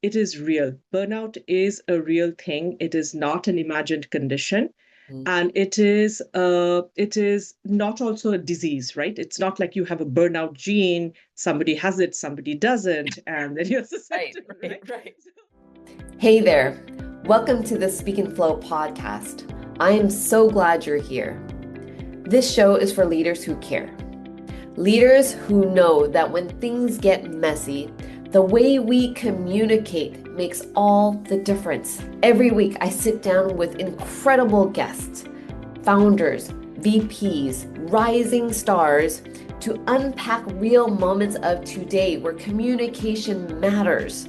it is real. Burnout is a real thing. It is not an imagined condition. Mm. And it is not also a disease, right? It's not like you have a burnout gene, somebody has it, somebody doesn't, and then you're susceptible, right? Hey there. Welcome to the Speak and Flow podcast. I am so glad you're here. This show is for leaders who care. Leaders who know that when things get messy, the way we communicate makes all the difference. Every week, I sit down with incredible guests, founders, VPs, rising stars, to unpack real moments of today where communication matters.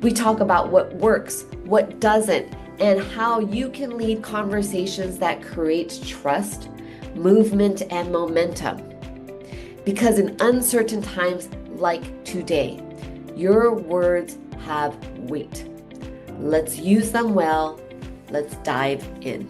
We talk about what works, what doesn't, and how you can lead conversations that create trust, movement, and momentum. Because in uncertain times like today, your words have weight. Let's use them well. Let's dive in.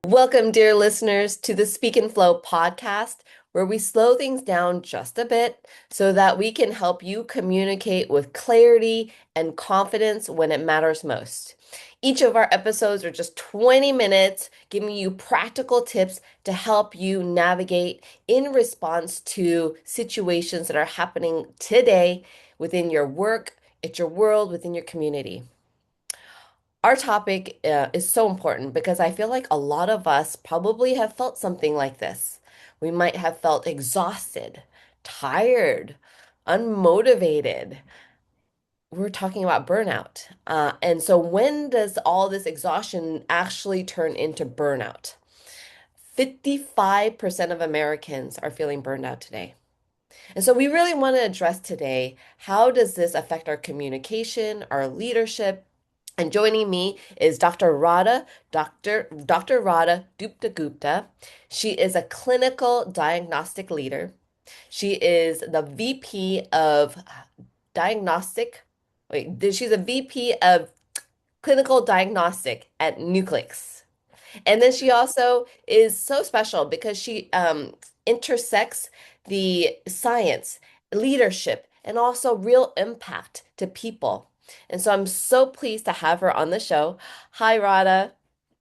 Welcome, dear listeners, to the Speak and Flow podcast, where we slow things down just a bit so that we can help you communicate with clarity and confidence when it matters most. Each of our episodes are just 20 minutes, giving you practical tips to help you navigate in response to situations that are happening today within your work, at your world, within your community. Our topic is so important because I feel like a lot of us probably have felt something like this. We might have felt exhausted, tired, unmotivated. We're talking about burnout. And so, when does all this exhaustion actually turn into burnout? 55% of Americans are feeling burned out today. And so, we really want to address today, how does this affect our communication, our leadership? And joining me is Dr. Radha Duttagupta. She is a clinical diagnostic leader. She is the VP of diagnostic. She's a VP of clinical diagnostic at Nucleix. And then she also is so special because she intersects the science, leadership, and also real impact to people. And so I'm so pleased to have her on the show. Hi, Radha.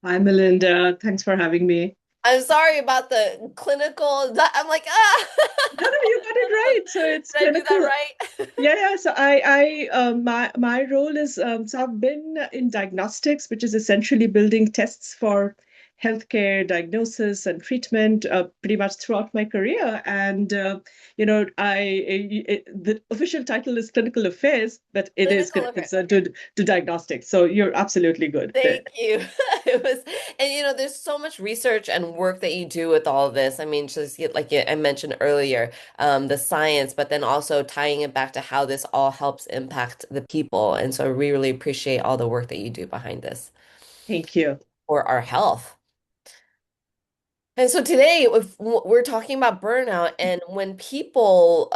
Hi, Melinda. Thanks for having me. I'm sorry about the clinical. I'm like, ah, No, no, you got it right. So it's did I do that clinical. right? Yeah, yeah. So my role is so I've been in diagnostics, which is essentially building tests for healthcare diagnosis and treatment, pretty much throughout my career. And the official title is clinical affairs, but it is Clinical affairs. considered to diagnostics. So you're absolutely good there. Thank you. It was, and there's so much research and work that you do with all of this. I mean, just like I mentioned earlier, the science, but then also tying it back to how this all helps impact the people. And so we really appreciate all the work that you do behind this Thank you. for our health. And so today we're talking about burnout, and when people,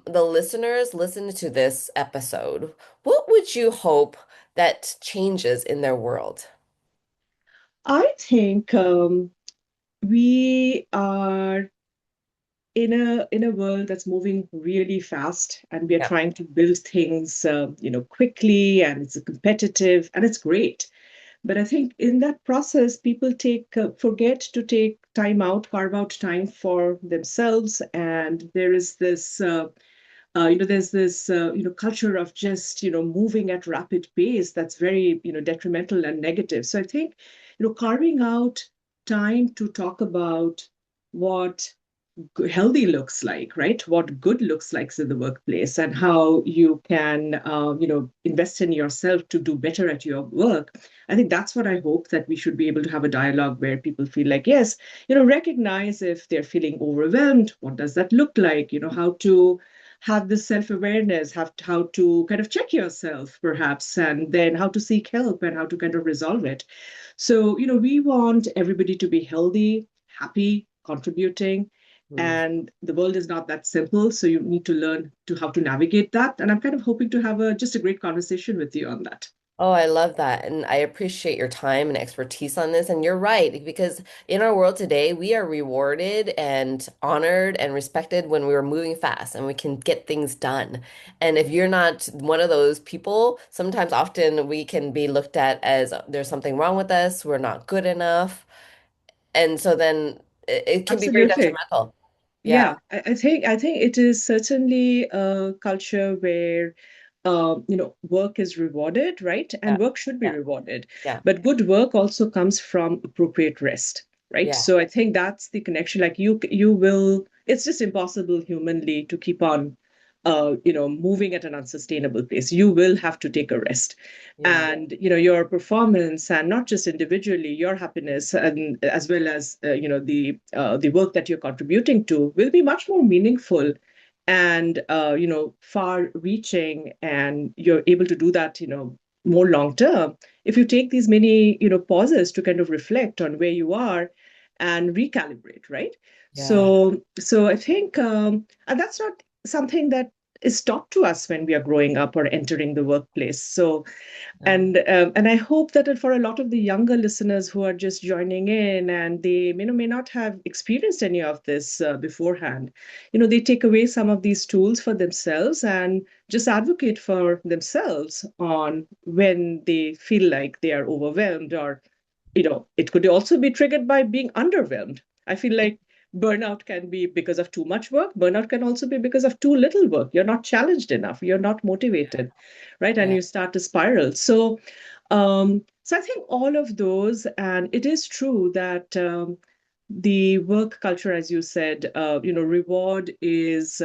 the listeners listen to this episode, what would you hope that changes in their world? I think we are in a world that's moving really fast, and we are Yeah. trying to build things quickly, and it's competitive and it's great. But I think in that process people take forget to take time out, carve out time for themselves, and there's this culture of just moving at rapid pace that's very detrimental and negative. So I think carving out time to talk about what healthy looks like, right? What good looks like in the workplace, and how you can, invest in yourself to do better at your work. I think that's what I hope, that we should be able to have a dialogue where people feel like, yes, recognize if they're feeling overwhelmed. What does that look like? How to have this self-awareness, how to kind of check yourself, perhaps, and then how to seek help and how to kind of resolve it. So, we want everybody to be healthy, happy, contributing, Mm. and the world is not that simple, so you need to learn to how to navigate that. And I'm kind of hoping to have just a great conversation with you on that. Oh, I love that. And I appreciate your time and expertise on this. And you're right, because in our world today, we are rewarded and honored and respected when we're moving fast and we can get things done. And if you're not one of those people, sometimes often we can be looked at as there's something wrong with us, we're not good enough. And so then it can be very Absolutely. detrimental. Yeah, Yeah, I think it is certainly a culture where work is rewarded, right? yeah, And work should be yeah, rewarded. yeah, But good work also comes from appropriate rest, right? yeah, So I think that's the connection. Like you will, it's just impossible humanly to keep on moving at an unsustainable pace. You will have to take a rest. yeah, And your performance, and not just individually, your happiness, and as well as the work that you're contributing to, will be much more meaningful and far reaching, and you're able to do that more long term if you take these many pauses to kind of reflect on where you are and recalibrate, right? yeah. So I think, and that's not something that is taught to us when we are growing up or entering the workplace. So and I hope that for a lot of the younger listeners who are just joining in, and they may not have experienced any of this beforehand, they take away some of these tools for themselves and just advocate for themselves on when they feel like they are overwhelmed, or it could also be triggered by being underwhelmed. I feel like burnout can be because of too much work. Burnout can also be because of too little work. You're not challenged enough. You're not motivated, right? And Yeah. you start to spiral. So I think all of those, and it is true that the work culture, as you said, reward is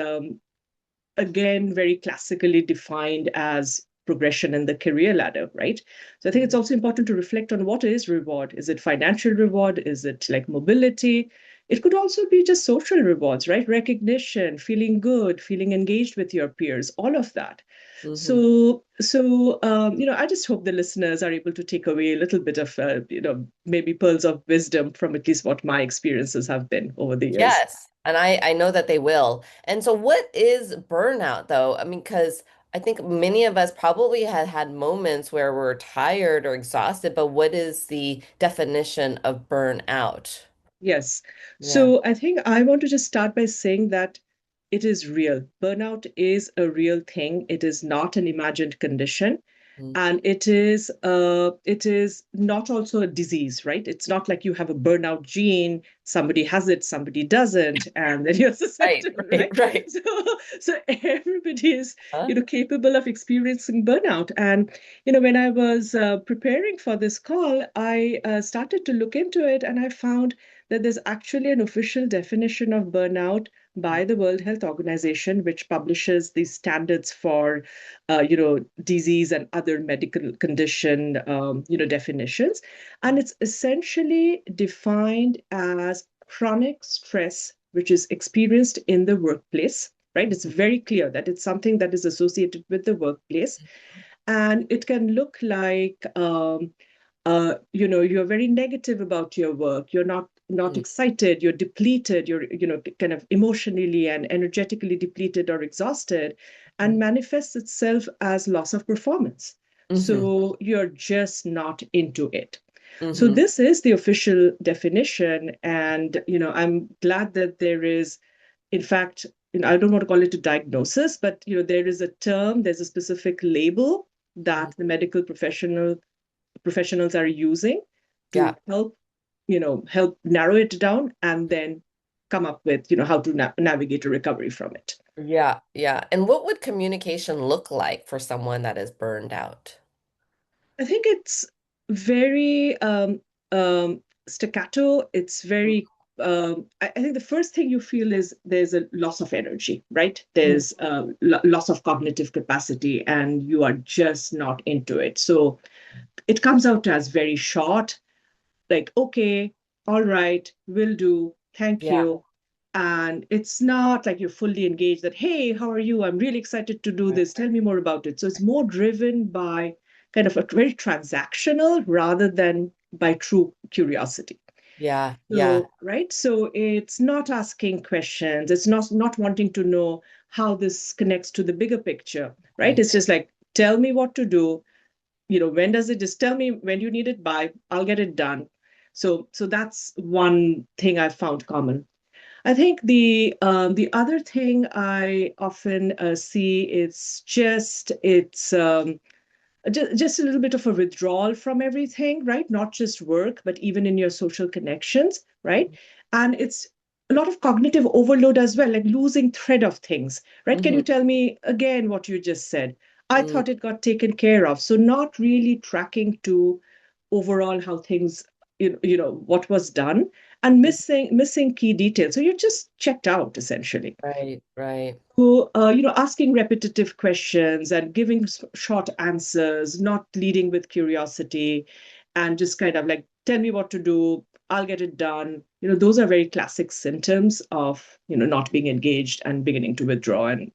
again very classically defined as progression in the career ladder, right? So I think it's Mhm. also important to reflect on what is reward. Is it financial reward? Is it like mobility? It could also be just social rewards, right? Recognition, feeling good, feeling engaged with your peers, all of that. Mhm. So I just hope the listeners are able to take away a little bit of, maybe pearls of wisdom from at least what my experiences have been over the years. Yes, and I know that they will. And so what is burnout though? I mean, because I think many of us probably had had moments where we're tired or exhausted, but what is the definition of burnout? Yes. Yeah. So I think I want to just start by saying that it is real. Burnout is a real thing. It is not an imagined condition. Mm. And it is not also a disease, right? It's not like you have a burnout gene, somebody has it, somebody doesn't, and then you're Right, susceptible, right, right? right. So everybody is Huh? capable of experiencing burnout. And when I was preparing for this call, I started to look into it, and I found that there's actually an official definition of burnout by the World Health Organization, which publishes the standards for, disease and other medical condition, definitions. And it's essentially defined as chronic stress, which is experienced in the workplace, right? It's very clear that it's something that is associated with the workplace. And it can look like, you're very negative about your work. You're not Mm. excited. You're depleted. You're kind of emotionally and energetically depleted or exhausted, and manifests itself as loss of performance. Mm-hmm. So you're just not into it. So Mm-hmm. this is the official definition, and I'm glad that there is, in fact, I don't want to call it a diagnosis, but there is a term, there's a specific label that the medical professionals are using to Yeah. help narrow it down and then come up with how to navigate a recovery from it. Yeah. Yeah. And what would communication look like for someone that is burned out? I think it's very staccato. It's very I think the first thing you feel is there's a loss of energy, right? Mm-hmm. There's loss of cognitive capacity, and you are just not into it. So it comes out as very short, like, okay, all right, will do, thank Yeah. you. And it's not like you're fully engaged that, hey, how are you? I'm really excited to do Right. this. Tell me more about it. So it's more driven by kind of a very transactional rather than by true curiosity. Yeah. Yeah. So, right. So it's not asking questions. It's not wanting to know how this connects to the bigger picture, right? Right. It's just like, tell me what to do, when does it, just tell me when you need it by, I'll get it done. So that's one thing I've found common. I think the other thing I often see is just a little bit of a withdrawal from everything, right? Not just work, but even in your social connections, right? And it's a lot of cognitive overload as well, like losing thread of things, right? Can Mm-hmm. you tell me again what you just said? I thought it got taken care of. So not really tracking to overall how things, what was done, and missing key details. So you're just checked out essentially. Right, right. Who, asking repetitive questions and giving short answers, not leading with curiosity, and just kind of like, tell me what to do, I'll get it done. Those are very classic symptoms of, not being engaged and beginning to withdraw and,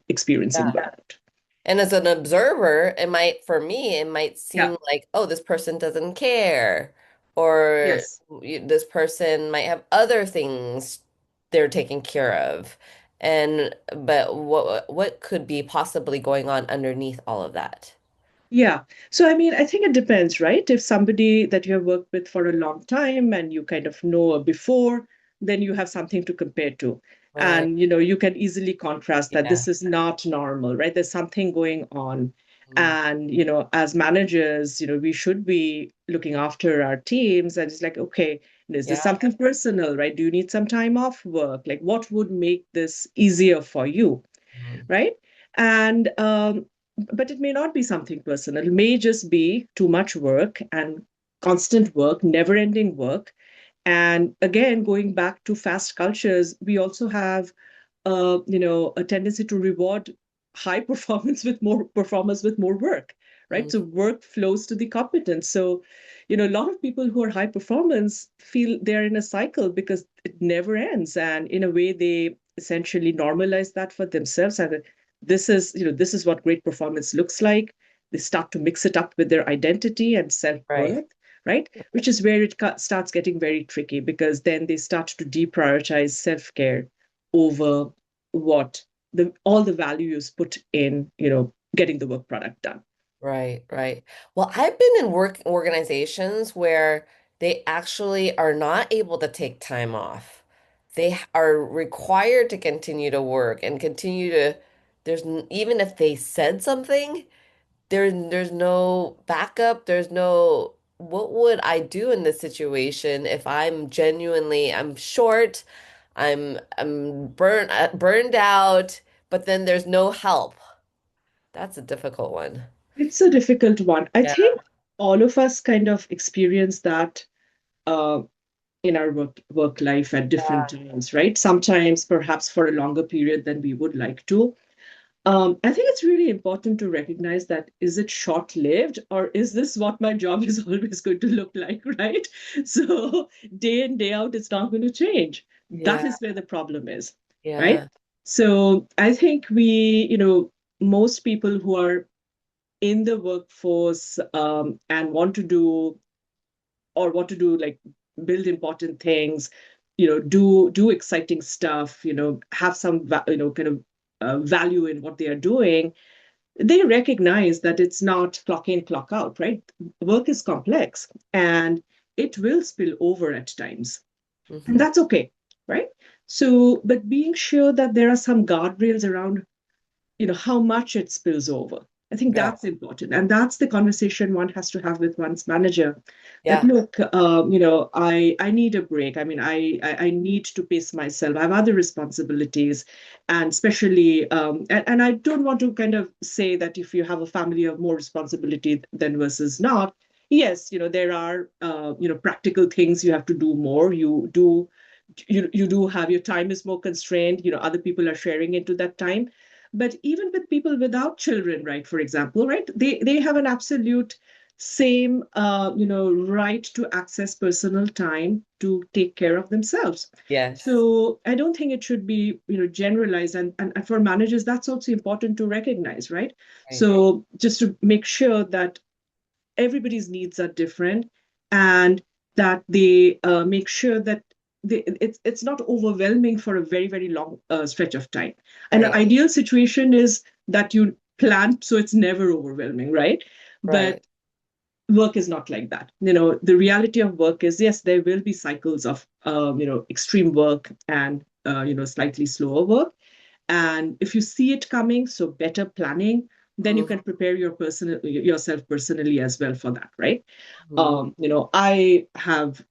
experiencing Yeah. burnout. And as an observer, for me, it might Yeah. seem like, oh, this person doesn't care, or Yes. this person might have other things they're taking care of. But what could be possibly going on underneath all of that? Yeah. So, I mean, I think it depends, right? If somebody that you have worked with for a long time and you kind of know before, then you have something to compare to. Right. And, you can easily contrast that Yeah. this is not normal, right? There's something going on. Mm. And, as managers, we should be looking after our teams. And it's like, okay, is this Yeah. something personal, right? Do you need some time off work? Like, what would make this easier for you? Mm. Right? And but it may not be something personal. It may just be too much work and constant work, never-ending work. And again, going back to fast cultures, we also have a tendency to reward high performance with more performers with more work, right? Mm. So work flows to the competence. So, a lot of people who are high performance feel they're in a cycle because it never ends. And in a way, they essentially normalize that for themselves. And this is what great performance looks like. They start to mix it up with their identity and Right. self-worth, right? Which is where it starts getting very tricky because then they start to deprioritize self-care over what all the values put in, getting the work product done. Right, right. Well, I've been in work organizations where they actually are not able to take time off. Are required to continue to work and continue to, even if they said something, there's no backup, there's no, what would I do in this situation if I'm short, I'm burned out, but then there's no help. That's a difficult one. It's a difficult one. I Yeah. think all of us kind of experience that uh, in our work life at different times, right? Sometimes perhaps for a longer period than we would like to. I think it's really important to recognize that is it short-lived or is this what my job is always going to look like, right? So day in, day out, it's not going to change. That Yeah, is where the problem is, right? yeah. So I think most people who are in the workforce and want to do like build important things, do exciting stuff, have some kind of value in what they are doing. They recognize that it's not clock in, clock out, right? Work is complex and it will spill over at times, and Hmm. that's okay, right? So, but being sure that there are some guardrails around how much it spills over. I think Yeah, that's important, and that's the conversation one has to have with one's manager. That yeah, look, I need a break. I mean, I need to pace myself. I have other responsibilities, and especially, and I don't want to kind of say that if you have a family of more responsibility than versus not. Yes, there are practical things you have to do more. You do have your time is more constrained. Other people are sharing into that time, but even with people without children, right, for example, right, they have an absolute same right to access personal time to take care of themselves. yes. So I don't think it should be generalized, and for managers that's also important to recognize, right? Right. So just to make sure that everybody's needs are different, and that they make sure that it's not overwhelming for a very, very long stretch of time. And an Right, ideal situation is that you plan so it's never overwhelming, right? But right. work is not like that. The reality of work is, yes, there will be cycles of extreme work and slightly slower work. And if you see it coming, so better planning, then you Mhm. can prepare yourself personally as well for that, right? Mhm. I have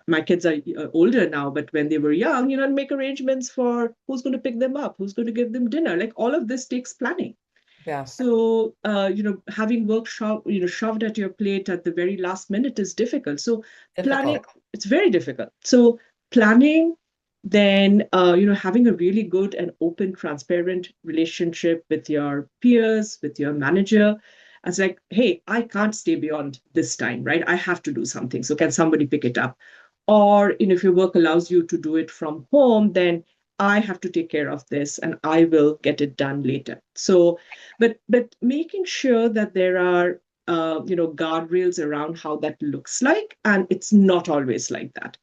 my kids are older now, but when they were young, make arrangements for who's going to pick them up, who's going to give them dinner. Like all of this takes planning. Yeah, So, having work shoved at your plate at the very last minute is difficult. So, planning, difficult. it's very difficult. So, planning, then, having a really good and open, transparent relationship with your peers, with your manager. It's like, hey, I can't stay beyond this time, right? I have to do something. So, can somebody pick it up? Or, if your work allows you to do it from home, then I have to take care of this and I will get it done later. So, but making sure that there are guardrails around how that looks like, and it's not always like that.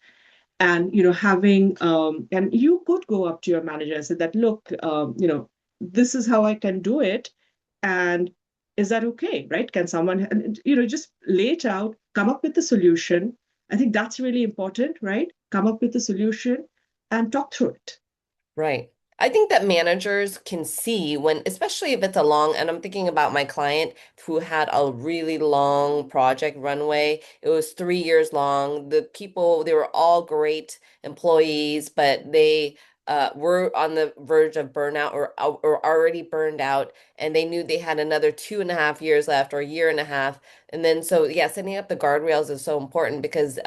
And having and you could go up to your manager and say that, look, this is how I can do it, and is that okay, right? Can someone just lay it out, come up with the solution. I think that's really important, right? Come up with the solution and talk through it. Right. I think that managers can see when, especially if it's a long, and I'm thinking about my client who had a really long project runway. It was 3 years long. The people, they were all great employees, but they were on the verge of burnout or already burned out, and they knew they had another 2.5 years left or a year and a half. And then, so yeah, setting up the guardrails is so important because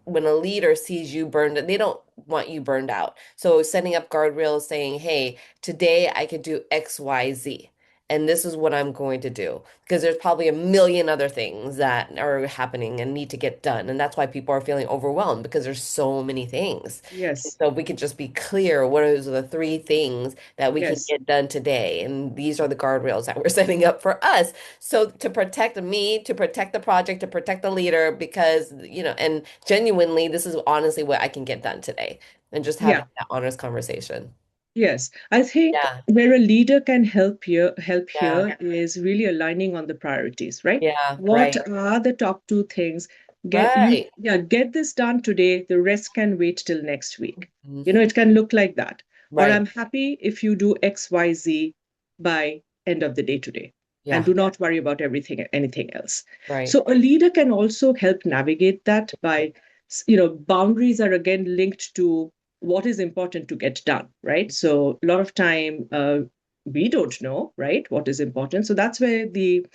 when a leader sees you burned, they don't want you burned out. So setting up guardrails saying, hey, today I could do X, Y, Z. And this is what I'm going to do. Because there's probably a million other things that are happening and need to get done. And that's why people are feeling overwhelmed because there's so many things. Yes, So if we could just be clear, what are the three things that we can yes, get done today? And these are the guardrails that we're setting up for us. So to protect me, to protect the project, to protect the leader, because, and genuinely, this is honestly what I can get done today. And just yeah. having that honest conversation. Yes, I think Yeah. where a leader can help here Yeah. is really aligning on the priorities, right? Yeah. What Right. are the top two things? Right. Get this done today. The rest can wait till next week. Mhm. It can look like that. Or Right. I'm happy if you do X, Y, Z by end of the day today, and Yeah. do not worry about anything else. Right. So a leader can also help navigate that by, boundaries are again linked to what is important to get done, right? So a lot of time we don't know, right, what is important. So that's where the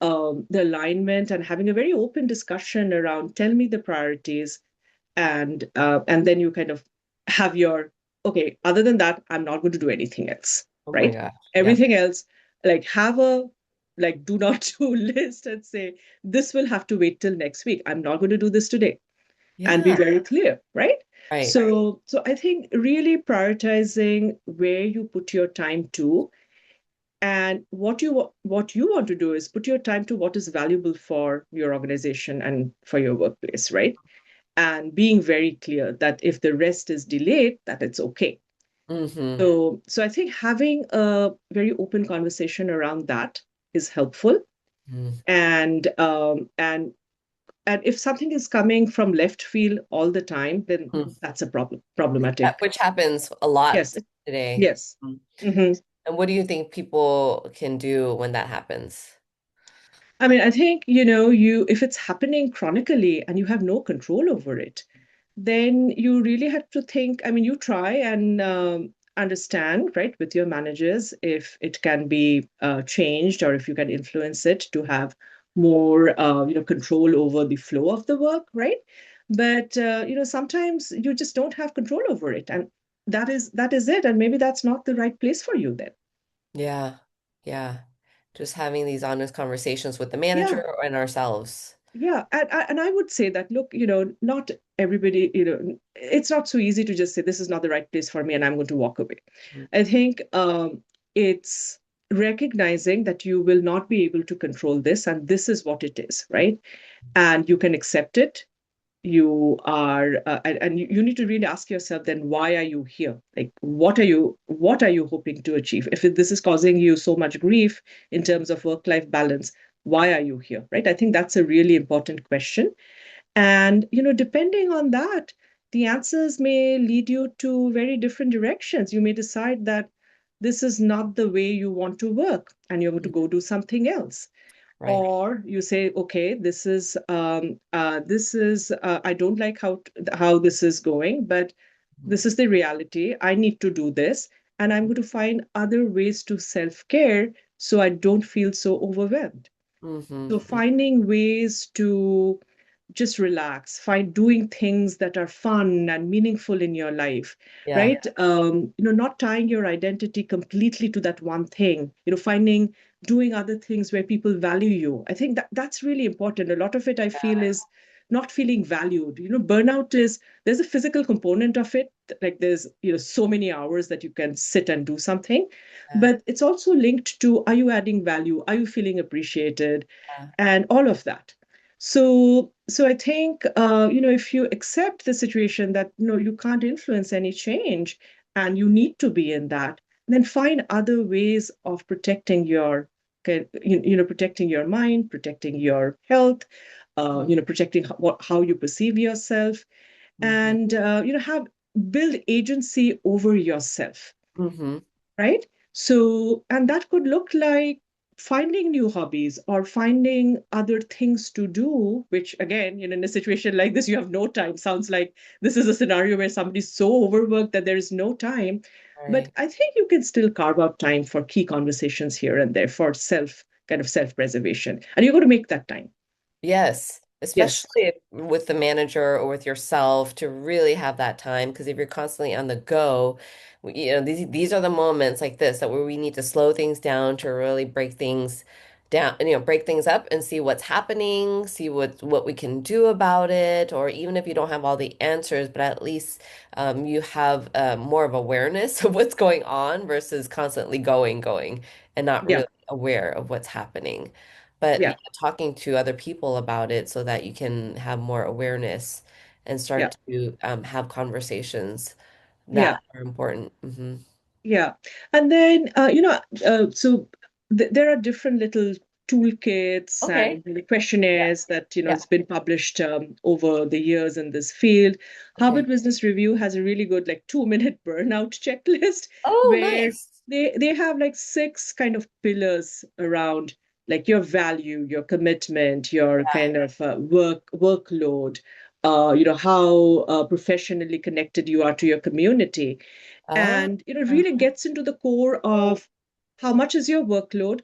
alignment and having a very open discussion around tell me the priorities, and then you kind of have your okay. Other than that, I'm not going to do anything else, Oh my right? gosh. Yeah. Everything else, like have a like do not do list and say this will have to wait till next week. I'm not going to do this today and be Yeah. very clear, right? Right. So I think really prioritizing where you put your time to, and what you want to do is put your time to what is valuable for your organization and for your workplace, right? And being very clear that if the rest is delayed, that it's okay. Mm-hmm. So I think having a very open conversation around that is helpful. And if something is coming from left field all the time, then Mm-hmm. that's a problematic. Which happens a lot Yes, today. yes. Mm. hmm And what do you think people can do when that happens? I mean, I think, if it's happening chronically and you have no control over it, then you really have to think. I mean, you try and understand, right, with your managers if it can be changed or if you can influence it to have more, control over the flow of the work, right? But sometimes you just don't have control over it, and that is it. And maybe that's not the right place for you then. Yeah. Yeah. Just having these honest conversations with the Yeah. manager and ourselves. Yeah, and I would say that, look, not everybody, it's not so easy to just say this is not the right place for me and I'm going to walk away. Mm. I think it's recognizing that you will not be able to control this and this is what it is, right? And you can accept it. And you need to really ask yourself then, why are you here? Like, what are you hoping to achieve? If this is causing you so much grief in terms of work-life balance, why are you here, right? I think that's a really important question. And, depending on that, the answers may lead you to very different directions. You may decide that this is not the way you want to work and you're going to Mhm. go do something else. Right. Or you say, okay, I don't like how this is going, but Mhm. this is the reality. I need to do this, and I'm going to find other ways to self-care so I don't feel so overwhelmed. Hmm. So finding ways to just relax, find doing things that are fun and meaningful in your life, Yeah. right? Not tying your identity completely to that one thing, finding doing other things where people value you. I think that that's really important. A lot of it I feel is not feeling valued. Burnout is there's a physical component of it, like there's so many hours that you can sit and do something, Yeah. but it's also linked to, are you adding value, are you feeling appreciated, Yeah. and all of that. So I think, if you accept the situation that you can't influence any change and you need to be in that, then find other ways of protecting protecting your mind, protecting your health, protecting how you perceive yourself, Hmm. and have build agency over yourself, Hmm. right? So, and that could look like finding new hobbies or finding other things to do, which again, in a situation like this, you have no time. Sounds like this is a scenario where somebody's so overworked that there is no time. But Right. I think you can still carve out time for key conversations here and there for kind of self-preservation. And you're going to make that time. Yes, Yes. especially with the manager or with yourself to really have that time. Because if you're constantly on the go, these are the moments like this that where we need to slow things down to really break things down, break things up and see what's happening, see what we can do about it, or even if you don't have all the answers, but at least you have more of awareness of what's going on versus constantly going, and not Yeah. really aware of what's happening. But yeah, Yeah. talking to other people about it so that you can have more awareness and Yeah. start to have conversations Yeah. that are important. Hmm. Yeah. And then, so there are different little toolkits Okay. and the Yeah. questionnaires that, Yeah. has been published over the years in this field. Okay. Harvard Business Review has a really good, like, 2-minute burnout checklist Oh, where nice. they have like six kind of pillars around like your value, your commitment, your Yeah. kind of workload, how professionally connected you are to your community, Oh, and really gets into the core of how much is your workload,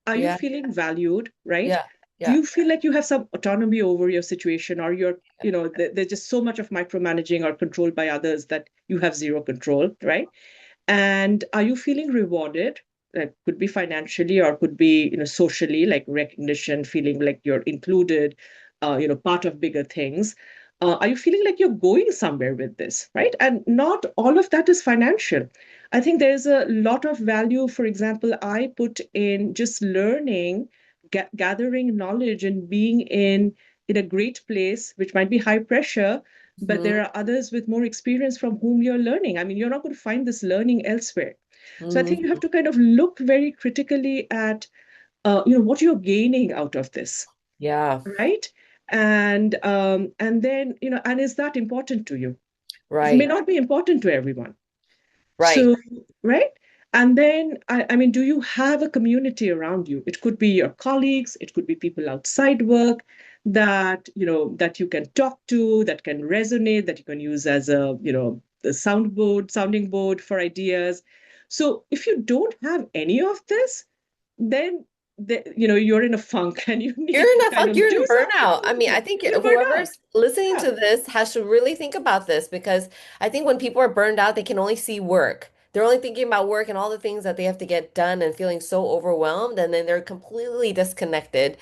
are you yeah. feeling valued, right? Yeah. Do Yeah. you feel like you have some autonomy over your situation, or there's just so much of micromanaging or control by others that you have zero control, right? And are you feeling rewarded? Like, could be financially or could be socially, like recognition, feeling like you're included, part of bigger things. Are you feeling like you're going somewhere with this, right? And not all of that is financial. I think there's a lot of value. For example, I put in just learning, gathering knowledge, and being in a great place, which might be high pressure, but there Hmm. are others with more experience from whom you're learning. I mean, you're not going to find this learning elsewhere. So I think you Hmm. have to kind of look very critically at, what you're gaining out of this, Yeah. right? And then, and is that important to you? It may Right. not be important to everyone. Right. So, right? And then, I mean, do you have a community around you? It could be your colleagues, it could be people outside work that, that you can talk to, that can resonate, that you can use as a sounding board for ideas. So if you don't have any of this, then, you're in a funk and you You're need in to a kind funk, of you're do in something burnout. I about mean, I it. think You're burnt out. whoever's listening Yeah. to this has to really think about this because I think when people are burned out, they can only see work. They're only thinking about work and all the things that they have to get done and feeling so overwhelmed, and then they're completely disconnected.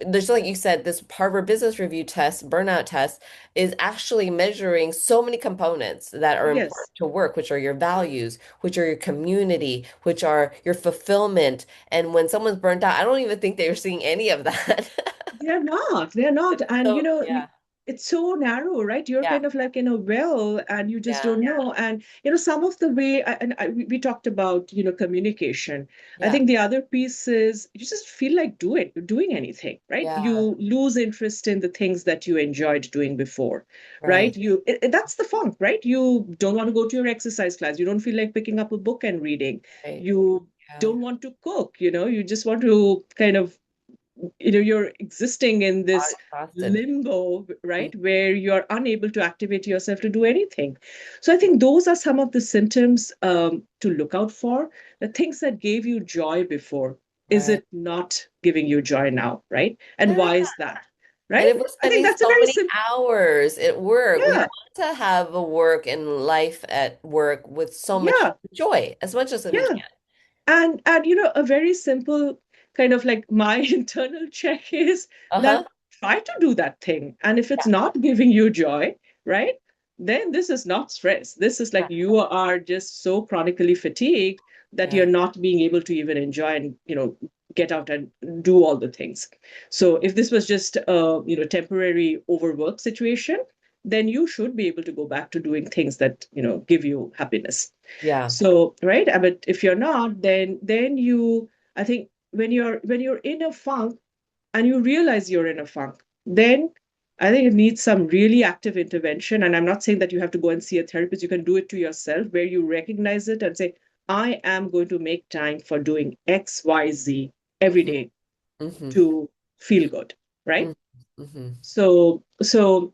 There's like you said, this Harvard Business Review test, burnout test, is actually measuring so many components that are Yes. important to work, which are your values, which are your community, which are your fulfillment. And when someone's burnt out, I don't even think they're seeing any of that. They're not. They're not. And So, yeah. it's so narrow, right? You're Yeah. kind of like in a well and you just Yeah. don't know. And, some of the way, we talked about, communication. I Yeah. think the other piece is you just feel like doing anything, right? Yeah. You lose interest in the things that you enjoyed doing before, right? Right. That's the funk, right? You don't want to go to your exercise class. You don't feel like picking up a book and reading. Right. You Yeah. don't want to cook, you just want to kind of you're existing in this Exhausted. limbo, Mm. right, where you're unable to activate yourself to do anything. So I think those are some of the symptoms to look out for. The things that gave you joy before, is Right. it not giving you joy now, right? And Yeah. why is that, And right? if we're I think spending that's a so very many simple. hours at work, we Yeah, want to have a work and life at work with so much yeah, joy, as much as we yeah. can. And a very simple kind of like my internal check is Uh-huh. that try to do that thing. And if it's Yeah. not giving you joy, right? Then this is not stress. This is like Yeah. you are just so chronically fatigued that you're Yeah. not being able to even enjoy and, get out and do all the things. So if this was just a, temporary overwork situation, then you should be able to go back to doing things that, give you happiness. Yeah. So, right, but if you're not, then you, I think when you're in a funk and you realize you're in a funk, then I think it needs some really active intervention. And I'm not saying that you have to go and see a therapist. You can do it to yourself, where you recognize it and say, I am going to make time for doing X, Y, Z every Mm-hmm. day Mm-hmm. to feel good, right? Mm-hmm. So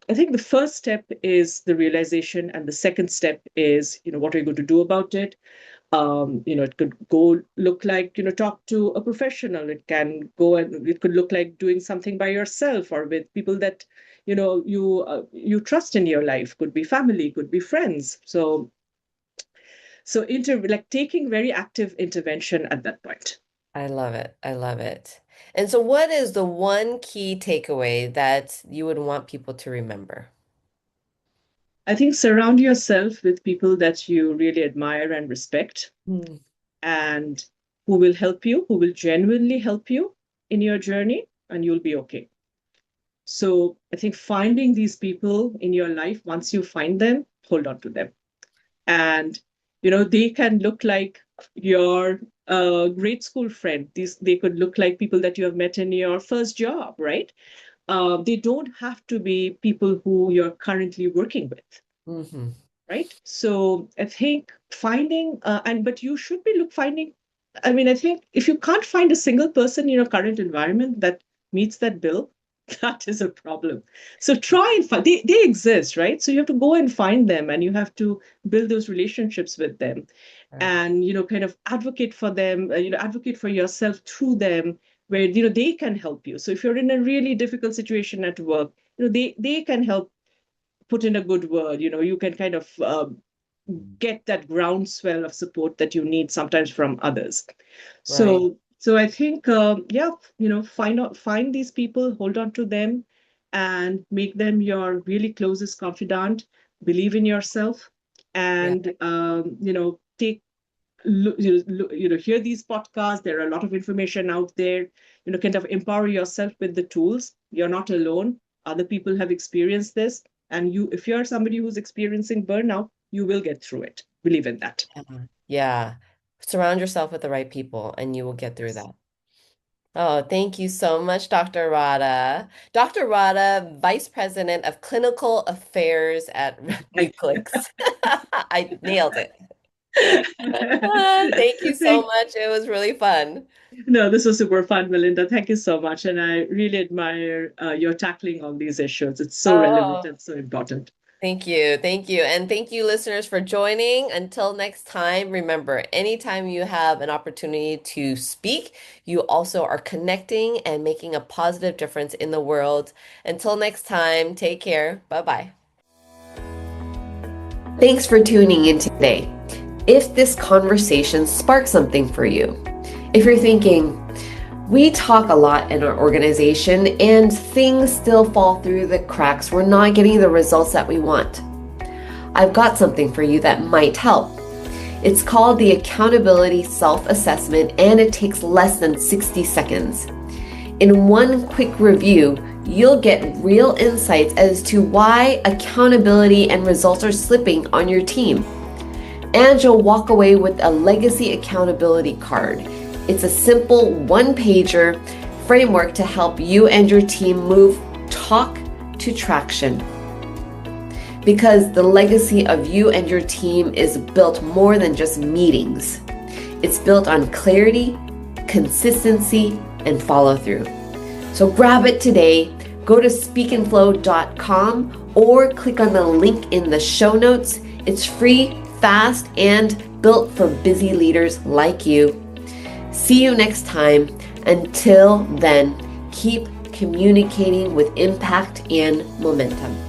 I think the first step is the realization, and the second step is, what are you going to do about it? It could go look like, talk to a professional. It could look like doing something by yourself or with people that, you trust in your life. Could be family, could be friends. So like taking very active intervention at that point. I love it. I love it. And so, what is the one key takeaway that you would want people to remember? I think surround yourself with people that you really admire and respect, Mm. and who will help you, who will genuinely help you in your journey, and you'll be okay. So I think finding these people in your life, once you find them, hold on to them. And, they can look like your grade school friend. They could look like people that you have met in your first job, right? They don't have to be people who you're currently working with, Mm-hmm. right? So I think finding but you should be finding. I mean, I think if you can't find a single person in your current environment that meets that bill, that is a problem. So try and find. They exist, right? So you have to go and find them, and you have to build those relationships with them, Right. and kind of advocate for them. Advocate for yourself through them, where they can help you. So if you're in a really difficult situation at work, they can help put in a good word. You can kind of get that groundswell of support that you need sometimes from others. Right. So I think, yeah, find these people, hold on to them, and make them your really closest confidant. Believe in yourself, Yeah. and take hear these podcasts. There are a lot of information out there. Kind of empower yourself with the tools. You're not alone. Other people have experienced this, and if you're somebody who's experiencing burnout, you will get through it. Believe in that. Yeah. Yeah. Surround yourself with the right people and you will get through that. Oh, thank you so much, Dr. Radha. Dr. Radha, Vice President of Clinical Affairs at Thank Nucleix. I nailed it. Thank you so Thank much. It was really fun. No, this was super fun, Melinda. Thank you so much. And I really admire your tackling all these issues. It's so relevant Oh, and so important. thank you. Thank you. And thank you, listeners, for joining. Until next time, remember, anytime you have an opportunity to speak, you also are connecting and making a positive difference in the world. Until next time, take care. Bye-bye. Thanks for tuning in today. If this conversation sparked something for you, if you're thinking, we talk a lot in our organization and things still fall through the cracks, we're not getting the results that we want, I've got something for you that might help. It's called the Accountability Self-Assessment, and it takes less than 60 seconds. In one quick review, you'll get real insights as to why accountability and results are slipping on your team. And you'll walk away with a legacy accountability card. It's a simple one-pager framework to help you and your team move talk to traction. Because the legacy of you and your team is built more than just meetings. It's built on clarity, consistency, and follow-through. So grab it today. Go to speakandflow.com or click on the link in the show notes. It's free, fast, and built for busy leaders like you. See you next time. Until then, keep communicating with impact and momentum.